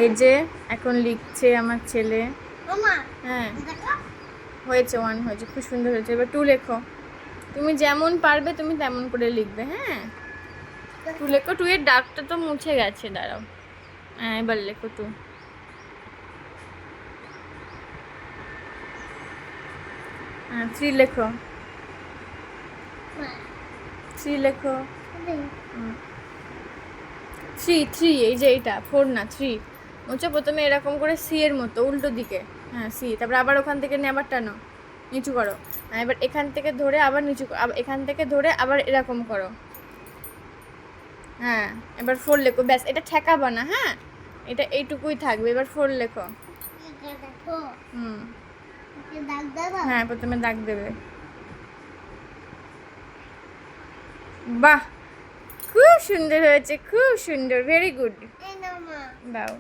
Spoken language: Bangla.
এই যে এখন লিখছে আমার ছেলে। হ্যাঁ হয়েছে, 1 হয়েছে, খুব সুন্দর হয়েছে। এবার 2 লেখো। তুমি যেমন পারবে তুমি তেমন করে লিখবে। হ্যাঁ 2 লেখো। 2 এর দাগটা তো মুছে গেছে, দাঁড়াও। হ্যাঁ এবার লেখো 2। হ্যাঁ 3 লেখো। 3 লেখো। 3 এই যে এইটা 4 না 3 মুছো। প্রথমে এরকম করে সি এর মতো উল্টো দিকে। হ্যাঁ সি, তারপর আবার ওখান থেকে নিয়ে আবার টানো, নিচু করো। হ্যাঁ এবার এখান থেকে ধরে আবার নিচু, এখান থেকে ধরে আবার এরকম করো। হ্যাঁ এবার 4 লেখো। ব্যাস, এটা ঠেকাবা না। হ্যাঁ এটা এইটুকুই থাকবে। এবার 4 লেখো। হুম হ্যাঁ প্রথমে দাগ দেবে। বাহ, খুব সুন্দর হয়েছে, খুব সুন্দর, ভেরি গুড। দাও।